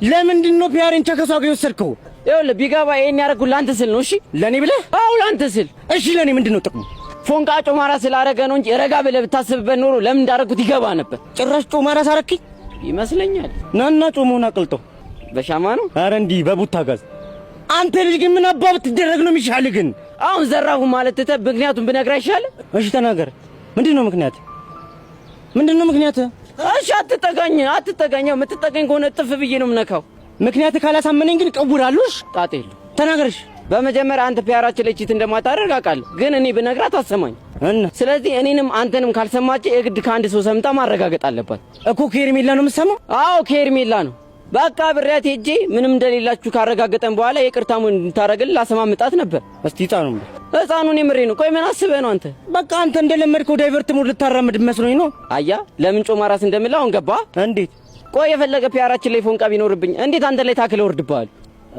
ለምንድነው ፒያሬን ቸከሷ ጋር የወሰድከው? ይኸውልህ ቢገባ ይሄን ያደረኩት ላንተ ስል ነው። እሺ ለኔ ብለህ? አዎ ላንተ ስል። እሺ ለኔ ምንድነው ጥቅሙ? ፎንቃ ጮማራ ስላደረገ ነው እንጂ ረጋ ብለህ ብታስብበት ኖሮ ለምን እንዳደረኩት ይገባ ነበር። ጭራሽ ጮማራ ሳረክኝ ይመስለኛል። ናና ጮሞና አቅልጠው በሻማ ነው። ኧረ እንዲህ በቡታ ጋዝ። አንተ ልጅ ግን ምን አባ ብትደረግ ነው የሚሻልህ? ግን አሁን ዘራሁ ማለት ትተህ ምክንያቱም ብነግርህ አይሻልም? እሺ ተናገር። ምንድነው ምክንያት? ምንድነው ምክንያት? እሺ አትጠጋኝ። የምትጠጋኝ ከሆነ ጥፍ ብዬ ነው የምነካው። ምክንያት ካላሳመነኝ ግን እቀውራለሁሽ። ጣጣ የለውም። ተናገርሽ። በመጀመሪያ አንተ ፒያራችን ላይ ቺት እንደማታደርግ አውቃለሁ፣ ግን እኔ ብነግራት አትሰማኝ እና ስለዚህ እኔንም አንተንም ካልሰማች የግድ ከአንድ ሰው ሰምታ ማረጋገጥ አለባት እኮ። ከሄርሜላ ነው የምትሰማው? አዎ ከሄርሜላ ነው። በቃ ብሬያት ሄጄ ምንም እንደሌላችሁ ካረጋገጠን በኋላ ይቅርታሙን እንድታረግልህ ላሰማምጣት ነበር። እስቲ ህፃኑን የምሬ ነው። ቆይ ምን አስበህ ነው አንተ? በቃ አንተ እንደለመድከው ዳይቨርት ሙድ ልታራምድ መስሎኝ ነው። አያ ለምን ጮማ ራስ እንደምላ አሁን ገባ? እንዴት? ቆይ የፈለገ ፒያራችን ላይ ፎንቃ ቢኖርብኝ እንዴት አንተ ላይ ታክለ ወርድብሃል?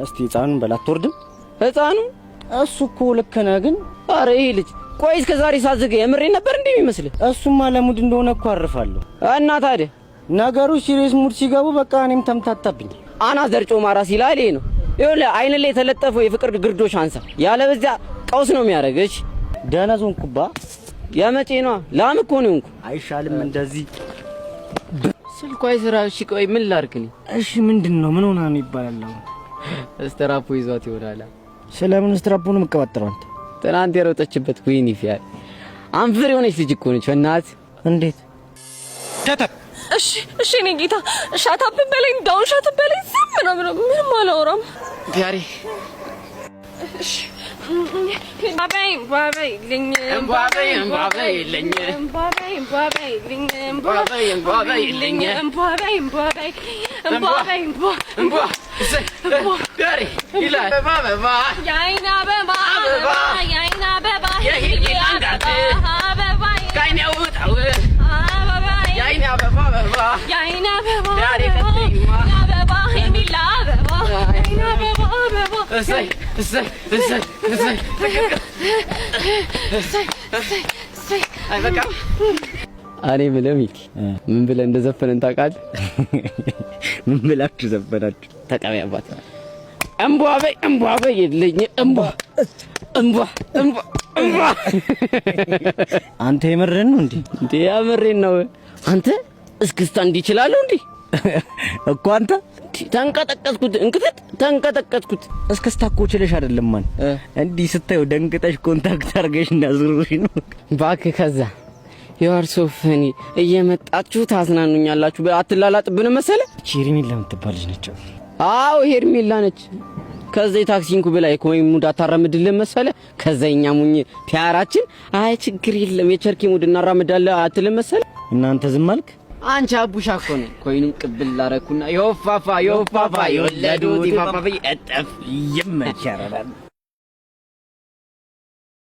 እስቲ ህፃኑን በላትወርድም? ህፃኑ እሱ እኮ ልክ ነህ፣ ግን ኧረ ይሄ ልጅ ቆይ እስከ ዛሬ ሳዝገ የምሬ ነበር እንዴ የሚመስልህ? እሱማ ለሙድ እንደሆነ እኮ አርፋለሁ። እና ታዲያ ነገሩ ሲሪየስ ሙድ ሲገቡ በቃ እኔም ተምታታብኝ። አናዘር ጮማ ራስ ይላል ይሄ ነው። ይኸውልህ አይን ላይ የተለጠፈው የፍቅር ግርዶሽ አንሳ፣ ያለበዚያ ቀውስ ነው የሚያደርግሽ። ደህና ዞንኩባ። የመቼ ነው? ላም እኮ ነው እንኩ። አይሻልም እንደዚህ ስልኳ አይሰራ። እሺ ቆይ ምን ላድርግልኝ? እሺ ምንድነው? ምን ሆና ነው ይባላል? ስትራፖ ይዟት ይወራላ። ስለምን ስትራፖ ነው የምትቀባጥረው አንተ? ትናንት የሮጠችበት ኩይን ይፊያል አንፍር የሆነች ልጅ እኮ ነች። እናት እንዴት ሸተት? እሺ እኔ ጌታ ሻታብ በለኝ፣ ዳውን ሻታብ በለኝ። ምንም አላወራም ፒያሬ። እሺ ባባይ ልኝ ባባይ ልኝ ባባይ ልኝ ባባይ ልኝ ባባይ ፒያሬ ይላል ባባ ያይና ባባ ያይና ባባ የሂላንዳት አበባ ካይኔ ውጣው አበባ ያይና ባባ ያይና ባባ ፒያሬ ከተይማ አበባ የሚላ አበባ ያይና ባባ አበባ እሰይ አይበቃም። እኔ ብለህ ሚኪ ምን ብለህ እንደዘፈነን ታውቃለህ? ምን ብላችሁ ዘፈናችሁ? ተቀበያባት። እምቧ በይ የለኝ እምቧ አንተ የምርህን ነው እንዴ? እንዴ የምሬን ነው። አንተ እስክስታ እንዲችላል እንዴ? እኮ አንተ ተንቀጠቀጥኩት። እስክስታ እኮ ችለሽ አይደለም ማን እንዲህ ስታየው ደንግጠሽ ኮንታክት አድርገሽ እንዳዝሩሽ ነው። እባክህ ከዛ የዋር ሶፈኒ እየመጣችሁ ታዝናኑኛላችሁ። አትላላጥብን መሰለ። ሄርሜላ የምትባል ልጅ ነች። አዎ ሄርሜላ ነች። ከዛ ታክሲንኩ ብላይ ኮይ ሙድ አታራምድልን መሰለ። ከዛኛ ሙኝ ፒያራችን አይ ችግር የለም የቸርኪ ሙድ እናራምዳለን አትልም መሰለ። እናንተ ዝም አልክ። አንቺ አቡሻ እኮ ነው። ኮይኑን ቅብል አረኩና የወፋፋ የወለዱት ይፋፋ እጠፍ ይመቻራል።